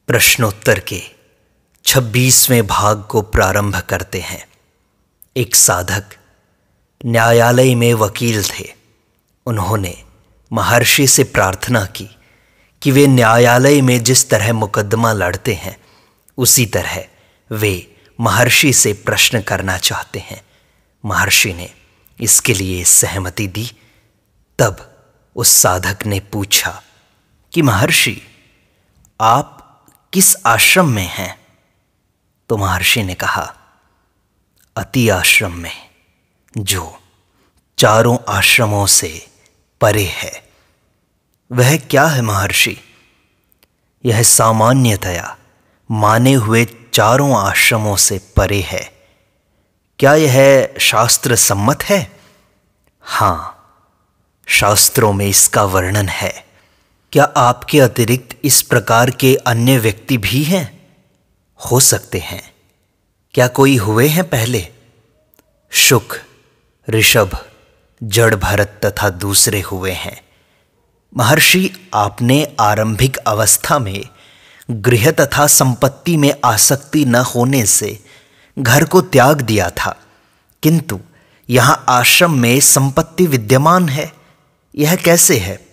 प्रश्नोत्तर के 26वें भाग को प्रारंभ करते हैं। एक साधक न्यायालय में वकील थे। उन्होंने महर्षि से प्रार्थना की कि वे न्यायालय में जिस तरह मुकदमा लड़ते हैं उसी तरह वे महर्षि से प्रश्न करना चाहते हैं। महर्षि ने इसके लिए सहमति दी। तब उस साधक ने पूछा कि महर्षि, आप किस आश्रम में हैं? तो महर्षि ने कहा, अति आश्रम में, जो चारों आश्रमों से परे है। वह क्या है महर्षि? यह सामान्यतया माने हुए चारों आश्रमों से परे है। क्या यह शास्त्र सम्मत है? हाँ, शास्त्रों में इसका वर्णन है। क्या आपके अतिरिक्त इस प्रकार के अन्य व्यक्ति भी हैं? हो सकते हैं। क्या कोई हुए हैं पहले? शुक, ऋषभ, जड़ भरत तथा दूसरे हुए हैं। महर्षि, आपने आरंभिक अवस्था में गृह तथा संपत्ति में आसक्ति न होने से घर को त्याग दिया था, किंतु यहाँ आश्रम में संपत्ति विद्यमान है। यह कैसे है?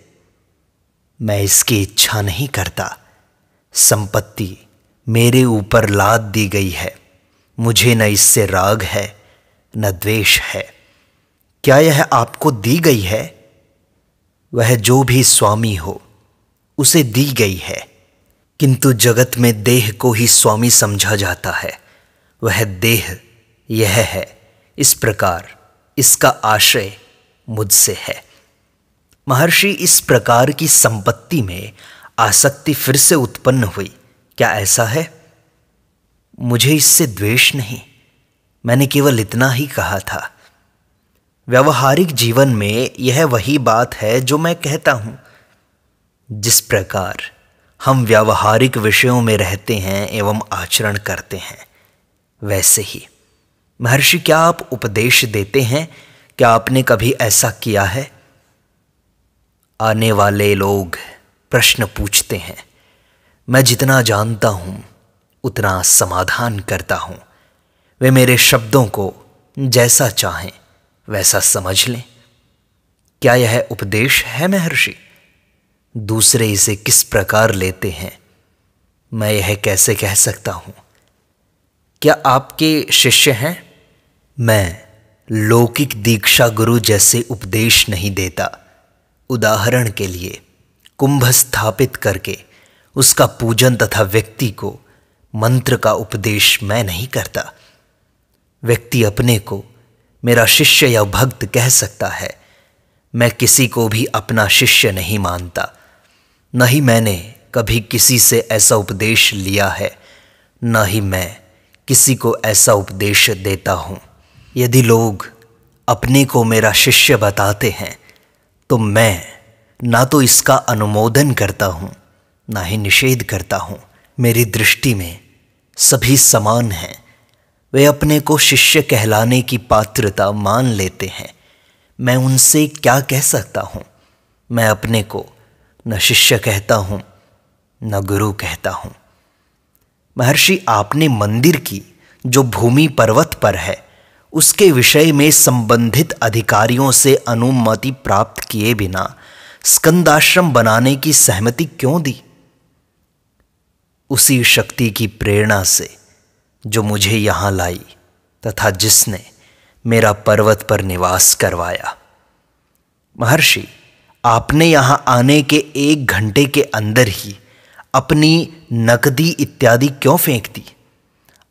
मैं इसकी इच्छा नहीं करता। संपत्ति मेरे ऊपर लाद दी गई है। मुझे न इससे राग है न द्वेष है। क्या यह आपको दी गई है? वह जो भी स्वामी हो उसे दी गई है, किंतु जगत में देह को ही स्वामी समझा जाता है। वह देह यह है। इस प्रकार इसका आश्रय मुझसे है। महर्षि, इस प्रकार की संपत्ति में आसक्ति फिर से उत्पन्न हुई, क्या ऐसा है? मुझे इससे द्वेष नहीं, मैंने केवल इतना ही कहा था। व्यवहारिक जीवन में यह वही बात है जो मैं कहता हूं। जिस प्रकार हम व्यावहारिक विषयों में रहते हैं एवं आचरण करते हैं, वैसे ही। महर्षि, क्या आप उपदेश देते हैं? क्या आपने कभी ऐसा किया है? आने वाले लोग प्रश्न पूछते हैं। मैं जितना जानता हूं उतना समाधान करता हूं। वे मेरे शब्दों को जैसा चाहें वैसा समझ लें। क्या यह उपदेश है महर्षि? दूसरे इसे किस प्रकार लेते हैं मैं यह कैसे कह सकता हूं? क्या आपके शिष्य हैं? मैं लौकिक दीक्षा गुरु जैसे उपदेश नहीं देता। उदाहरण के लिए, कुंभ स्थापित करके उसका पूजन तथा व्यक्ति को मंत्र का उपदेश मैं नहीं करता। व्यक्ति अपने को मेरा शिष्य या भक्त कह सकता है। मैं किसी को भी अपना शिष्य नहीं मानता। न ही मैंने कभी किसी से ऐसा उपदेश लिया है, न ही मैं किसी को ऐसा उपदेश देता हूं। यदि लोग अपने को मेरा शिष्य बताते हैं तो मैं ना तो इसका अनुमोदन करता हूं ना ही निषेध करता हूं। मेरी दृष्टि में सभी समान हैं। वे अपने को शिष्य कहलाने की पात्रता मान लेते हैं। मैं उनसे क्या कह सकता हूं? मैं अपने को न शिष्य कहता हूं न गुरु कहता हूं। महर्षि, आपने मंदिर की जो भूमि पर्वत पर है उसके विषय में संबंधित अधिकारियों से अनुमति प्राप्त किए बिना स्कंदाश्रम बनाने की सहमति क्यों दी? उसी शक्ति की प्रेरणा से जो मुझे यहां लाई तथा जिसने मेरा पर्वत पर निवास करवाया। महर्षि, आपने यहां आने के 1 घंटे के अंदर ही अपनी नकदी इत्यादि क्यों फेंक दी?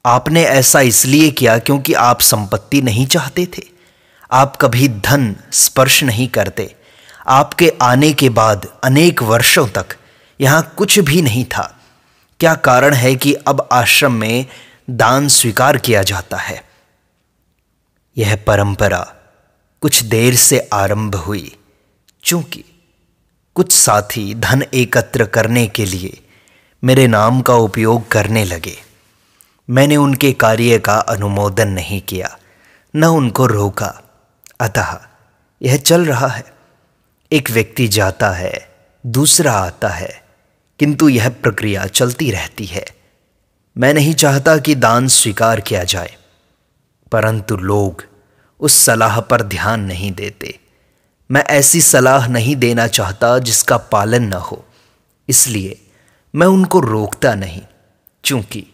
आपने ऐसा इसलिए किया क्योंकि आप संपत्ति नहीं चाहते थे। आप कभी धन स्पर्श नहीं करते। आपके आने के बाद अनेक वर्षों तक यहां कुछ भी नहीं था। क्या कारण है कि अब आश्रम में दान स्वीकार किया जाता है? यह परंपरा कुछ देर से आरंभ हुई, चूंकि कुछ साथी धन एकत्र करने के लिए मेरे नाम का उपयोग करने लगे। मैंने उनके कार्य का अनुमोदन नहीं किया, न उनको रोका। अतः यह चल रहा है। एक व्यक्ति जाता है, दूसरा आता है, किंतु यह प्रक्रिया चलती रहती है। मैं नहीं चाहता कि दान स्वीकार किया जाए, परंतु लोग उस सलाह पर ध्यान नहीं देते। मैं ऐसी सलाह नहीं देना चाहता जिसका पालन न हो, इसलिए मैं उनको रोकता नहीं। चूंकि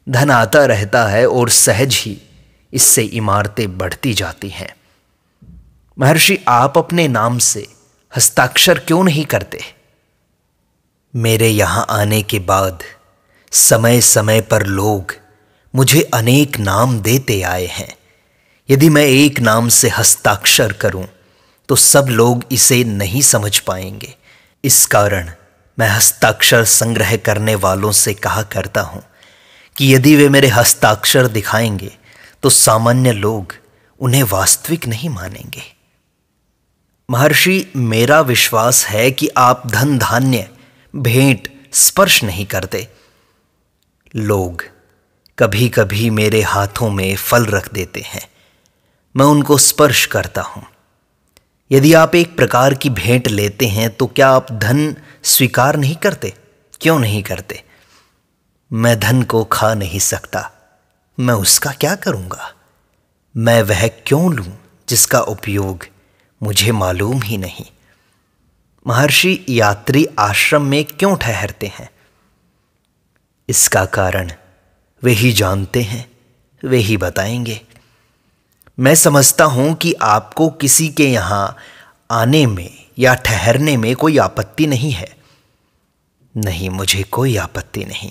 धन आता रहता है और सहज ही इससे इमारतें बढ़ती जाती हैं। महर्षि, आप अपने नाम से हस्ताक्षर क्यों नहीं करते? मेरे यहां आने के बाद समय समय पर लोग मुझे अनेक नाम देते आए हैं। यदि मैं एक नाम से हस्ताक्षर करूं तो सब लोग इसे नहीं समझ पाएंगे। इस कारण मैं हस्ताक्षर संग्रह करने वालों से कहा करता हूं कि यदि वे मेरे हस्ताक्षर दिखाएंगे तो सामान्य लोग उन्हें वास्तविक नहीं मानेंगे। महर्षि, मेरा विश्वास है कि आप धन धान्य भेंट स्पर्श नहीं करते। लोग कभी कभी मेरे हाथों में फल रख देते हैं, मैं उनको स्पर्श करता हूं। यदि आप एक प्रकार की भेंट लेते हैं तो क्या आप धन स्वीकार नहीं करते? क्यों नहीं करते? मैं धन को खा नहीं सकता, मैं उसका क्या करूंगा? मैं वह क्यों लूं जिसका उपयोग मुझे मालूम ही नहीं? महर्षि, यात्री आश्रम में क्यों ठहरते हैं? इसका कारण वे ही जानते हैं, वे ही बताएंगे। मैं समझता हूं कि आपको किसी के यहां आने में या ठहरने में कोई आपत्ति नहीं है। नहीं, मुझे कोई आपत्ति नहीं।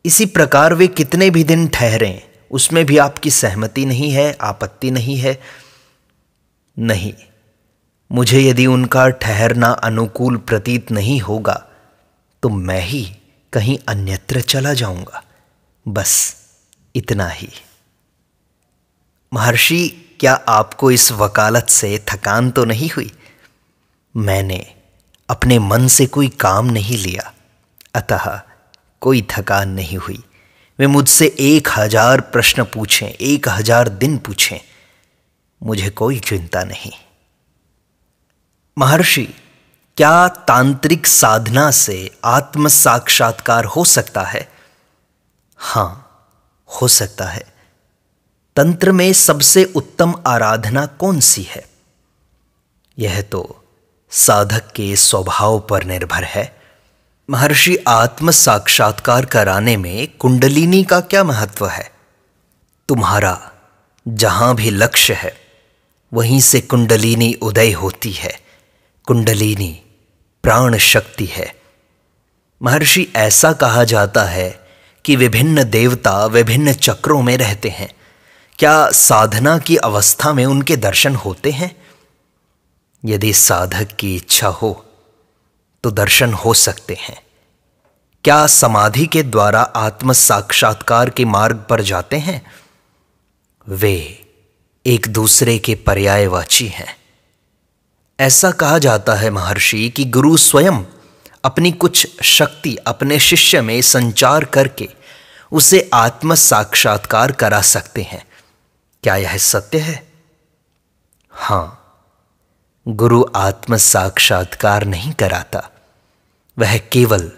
इसी प्रकार वे कितने भी दिन ठहरें, उसमें भी आपकी सहमति नहीं है, आपत्ति नहीं है? नहीं, मुझे यदि उनका ठहरना अनुकूल प्रतीत नहीं होगा तो मैं ही कहीं अन्यत्र चला जाऊंगा, बस इतना ही। महर्षि, क्या आपको इस वकालत से थकान तो नहीं हुई? मैंने अपने मन से कोई काम नहीं लिया, अतः कोई थकान नहीं हुई। वे मुझसे 1000 प्रश्न पूछें, 1000 दिन पूछें, मुझे कोई चिंता नहीं। महर्षि, क्या तांत्रिक साधना से आत्म साक्षात्कार हो सकता है? हां, हो सकता है। तंत्र में सबसे उत्तम आराधना कौन सी है? यह तो साधक के स्वभाव पर निर्भर है। महर्षि, आत्म साक्षात्कार कराने में कुंडलिनी का क्या महत्व है? तुम्हारा जहां भी लक्ष्य है वहीं से कुंडलिनी उदय होती है। कुंडलिनी प्राण शक्ति है। महर्षि, ऐसा कहा जाता है कि विभिन्न देवता विभिन्न चक्रों में रहते हैं। क्या साधना की अवस्था में उनके दर्शन होते हैं? यदि साधक की इच्छा हो तो दर्शन हो सकते हैं। क्या समाधि के द्वारा आत्म साक्षात्कार के मार्ग पर जाते हैं? वे एक दूसरे के पर्यायवाची हैं। ऐसा कहा जाता है महर्षि कि गुरु स्वयं अपनी कुछ शक्ति अपने शिष्य में संचार करके उसे आत्म साक्षात्कार करा सकते हैं। क्या यह सत्य है? हां, गुरु आत्म साक्षात्कार नहीं कराता, वह केवल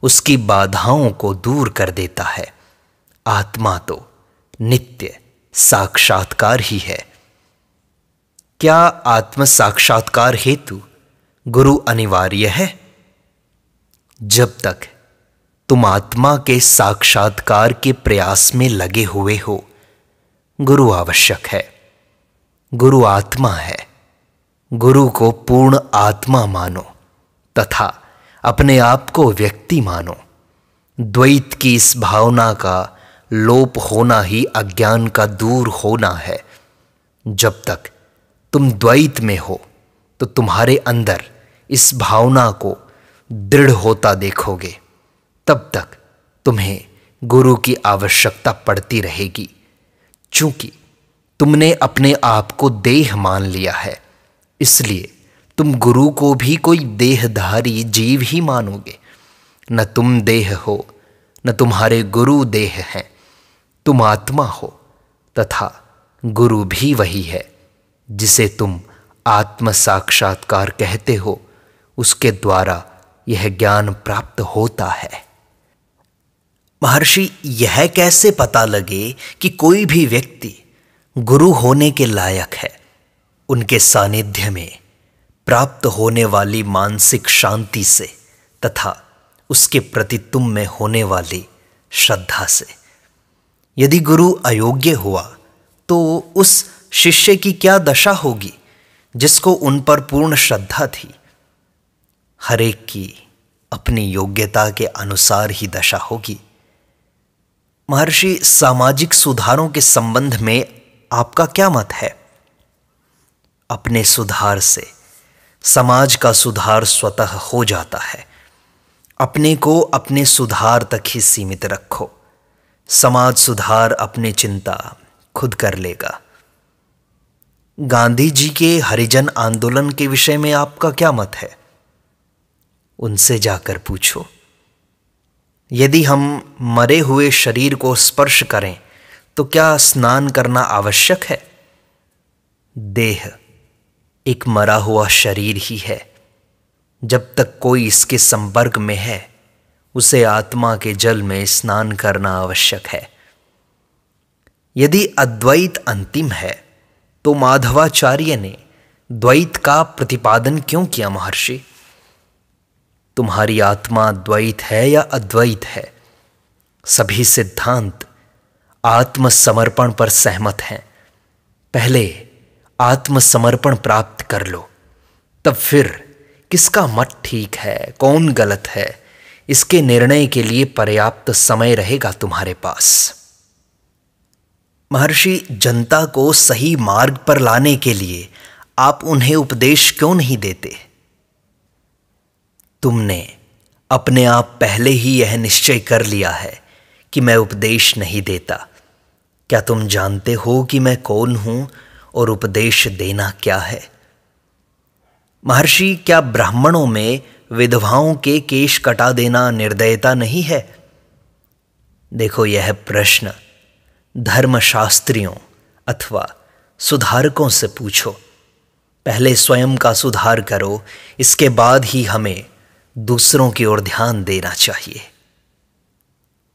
उसकी बाधाओं को दूर कर देता है। आत्मा तो नित्य साक्षात्कार ही है। क्या आत्म साक्षात्कार हेतु गुरु अनिवार्य है? जब तक तुम आत्मा के साक्षात्कार के प्रयास में लगे हुए हो, गुरु आवश्यक है। गुरु आत्मा है। गुरु को पूर्ण आत्मा मानो तथा अपने आप को व्यक्ति मानो। द्वैत की इस भावना का लोप होना ही अज्ञान का दूर होना है। जब तक तुम द्वैत में हो तो तुम्हारे अंदर इस भावना को दृढ़ होता देखोगे। तब तक तुम्हें गुरु की आवश्यकता पड़ती रहेगी। चूंकि तुमने अपने आप को देह मान लिया है, इसलिए तुम गुरु को भी कोई देहधारी जीव ही मानोगे। न तुम देह हो, न तुम्हारे गुरु देह हैं। तुम आत्मा हो तथा गुरु भी वही है जिसे तुम आत्म साक्षात्कार कहते हो। उसके द्वारा यह ज्ञान प्राप्त होता है। महर्षि, यह कैसे पता लगे कि कोई भी व्यक्ति गुरु होने के लायक है? उनके सानिध्य में प्राप्त होने वाली मानसिक शांति से तथा उसके प्रति तुम में होने वाली श्रद्धा से। यदि गुरु अयोग्य हुआ तो उस शिष्य की क्या दशा होगी जिसको उन पर पूर्ण श्रद्धा थी? हर एक की अपनी योग्यता के अनुसार ही दशा होगी। महर्षि, सामाजिक सुधारों के संबंध में आपका क्या मत है? अपने सुधार से समाज का सुधार स्वतः हो जाता है। अपने को अपने सुधार तक ही सीमित रखो। समाज सुधार अपनी चिंता खुद कर लेगा। गांधी जी के हरिजन आंदोलन के विषय में आपका क्या मत है? उनसे जाकर पूछो। यदि हम मरे हुए शरीर को स्पर्श करें तो क्या स्नान करना आवश्यक है? देह एक मरा हुआ शरीर ही है। जब तक कोई इसके संपर्क में है उसे आत्मा के जल में स्नान करना आवश्यक है। यदि अद्वैत अंतिम है तो माधवाचार्य ने द्वैत का प्रतिपादन क्यों किया? महर्षि, तुम्हारी आत्मा द्वैत है या अद्वैत है? सभी सिद्धांत आत्मसमर्पण पर सहमत हैं। पहले आत्मसमर्पण प्राप्त कर लो, तब फिर किसका मत ठीक है, कौन गलत है, इसके निर्णय के लिए पर्याप्त समय रहेगा तुम्हारे पास। महर्षि, जनता को सही मार्ग पर लाने के लिए आप उन्हें उपदेश क्यों नहीं देते? तुमने अपने आप पहले ही यह निश्चय कर लिया है कि मैं उपदेश नहीं देता। क्या तुम जानते हो कि मैं कौन हूं और उपदेश देना क्या है? महर्षि, क्या ब्राह्मणों में विधवाओं के केश कटा देना निर्दयता नहीं है? देखो, यह प्रश्न धर्मशास्त्रियों अथवा सुधारकों से पूछो। पहले स्वयं का सुधार करो, इसके बाद ही हमें दूसरों की ओर ध्यान देना चाहिए।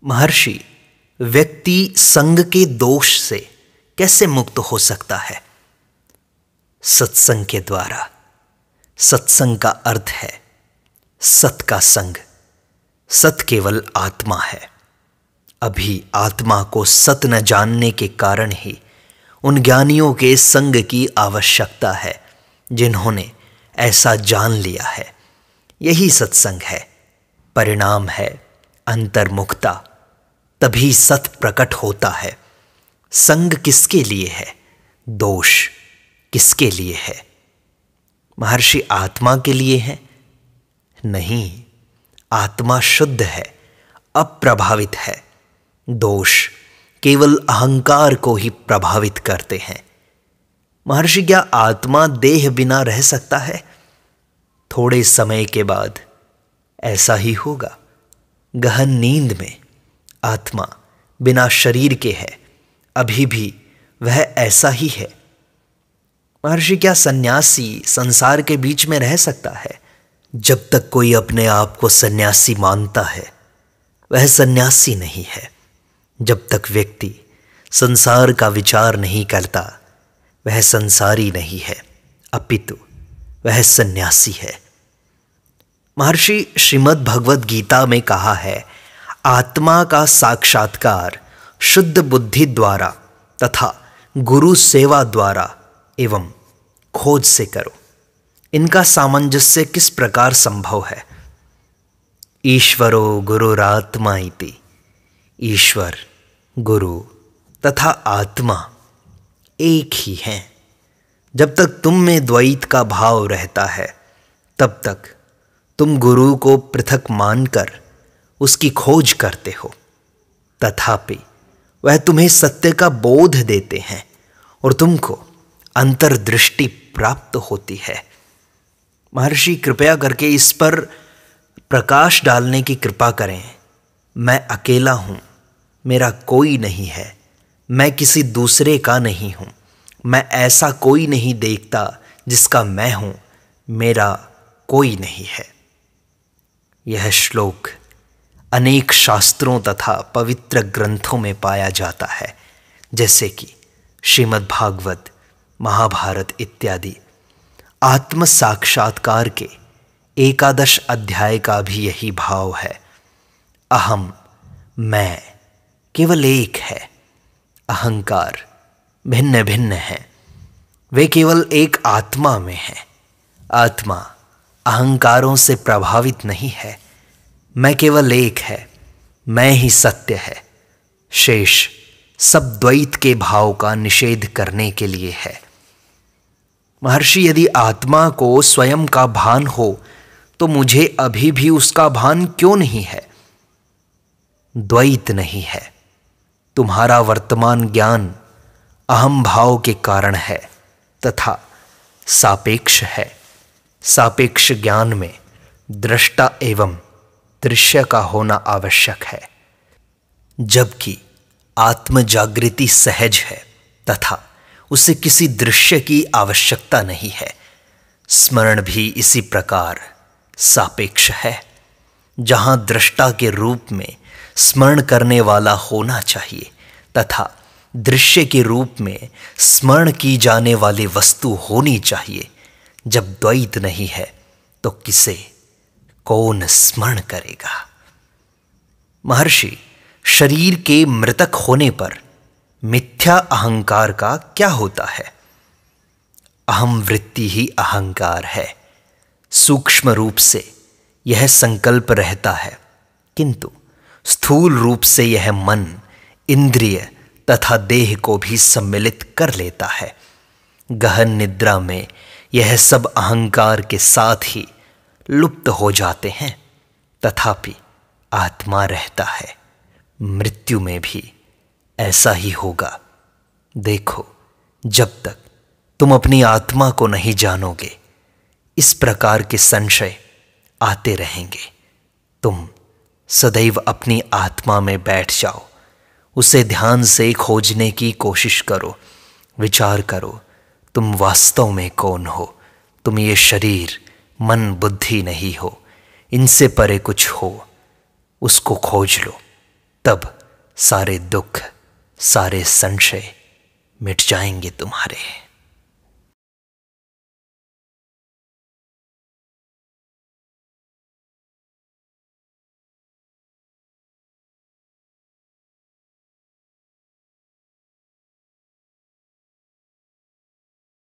महर्षि, व्यक्ति संग के दोष से कैसे मुक्त हो सकता है? सत्संग के द्वारा। सत्संग का अर्थ है सत का संग। सत केवल आत्मा है। अभी आत्मा को सत न जानने के कारण ही उन ज्ञानियों के संग की आवश्यकता है जिन्होंने ऐसा जान लिया है। यही सत्संग है, परिणाम है अंतर्मुखता। तभी सत प्रकट होता है। संग किसके लिए है? दोष किसके लिए है? महर्षि, आत्मा के लिए है? नहीं, आत्मा शुद्ध है, अप्रभावित है। दोष केवल अहंकार को ही प्रभावित करते हैं। महर्षि, क्या आत्मा देह बिना रह सकता है? थोड़े समय के बाद ऐसा ही होगा। गहन नींद में आत्मा बिना शरीर के है, अभी भी वह ऐसा ही है। महर्षि, क्या सन्यासी संसार के बीच में रह सकता है? जब तक कोई अपने आप को सन्यासी मानता है वह सन्यासी नहीं है। जब तक व्यक्ति संसार का विचार नहीं करता वह संसारी नहीं है, अपितु वह सन्यासी है। महर्षि, श्रीमद् भगवद गीता में कहा है, आत्मा का साक्षात्कार शुद्ध बुद्धि द्वारा तथा गुरु सेवा द्वारा एवं खोज से करो। इनका सामंजस्य किस प्रकार संभव है? ईश्वरो गुरुरात्मा इति। ईश्वर, गुरु तथा आत्मा एक ही हैं। जब तक तुम में द्वैत का भाव रहता है तब तक तुम गुरु को पृथक मानकर उसकी खोज करते हो। तथापि वह तुम्हें सत्य का बोध देते हैं और तुमको अंतर्दृष्टि प्राप्त होती है। महर्षि, कृपया करके इस पर प्रकाश डालने की कृपा करें। मैं अकेला हूँ, मेरा कोई नहीं है, मैं किसी दूसरे का नहीं हूँ, मैं ऐसा कोई नहीं देखता जिसका मैं हूँ, मेरा कोई नहीं है। यह श्लोक अनेक शास्त्रों तथा पवित्र ग्रंथों में पाया जाता है, जैसे कि श्रीमद् भागवत, महाभारत इत्यादि। आत्म साक्षात्कार के 11 अध्याय का भी यही भाव है। अहम, मैं, केवल एक है। अहंकार भिन्न भिन्न है, वे केवल एक आत्मा में हैं। आत्मा अहंकारों से प्रभावित नहीं है। मैं केवल एक है, मैं ही सत्य है। शेष सब द्वैत के भाव का निषेध करने के लिए है। महर्षि, यदि आत्मा को स्वयं का भान हो तो मुझे अभी भी उसका भान क्यों नहीं है? द्वैत नहीं है। तुम्हारा वर्तमान ज्ञान अहम भाव के कारण है तथा सापेक्ष है। सापेक्ष ज्ञान में दृष्टा एवं दृश्य का होना आवश्यक है, जबकि आत्म जागृति सहज है तथा उसे किसी दृश्य की आवश्यकता नहीं है। स्मरण भी इसी प्रकार सापेक्ष है। जहां दृष्टा के रूप में स्मरण करने वाला होना चाहिए तथा दृश्य के रूप में स्मरण की जाने वाली वस्तु होनी चाहिए, जब द्वैत नहीं है तो किसे कौन स्मरण करेगा? महर्षि, शरीर के मृतक होने पर मिथ्या अहंकार का क्या होता है? अहम वृत्ति ही अहंकार है। सूक्ष्म रूप से यह संकल्प रहता है, किंतु स्थूल रूप से यह मन, इंद्रिय तथा देह को भी सम्मिलित कर लेता है। गहन निद्रा में यह सब अहंकार के साथ ही लुप्त हो जाते हैं, तथापि आत्मा रहता है। मृत्यु में भी ऐसा ही होगा। देखो, जब तक तुम अपनी आत्मा को नहीं जानोगे, इस प्रकार के संशय आते रहेंगे। तुम सदैव अपनी आत्मा में बैठ जाओ, उसे ध्यान से खोजने की कोशिश करो। विचार करो, तुम वास्तव में कौन हो? तुम ये शरीर, मन, बुद्धि नहीं हो। इनसे परे कुछ हो, उसको खोज लो। तब सारे दुख, सारे संशय मिट जाएंगे तुम्हारे।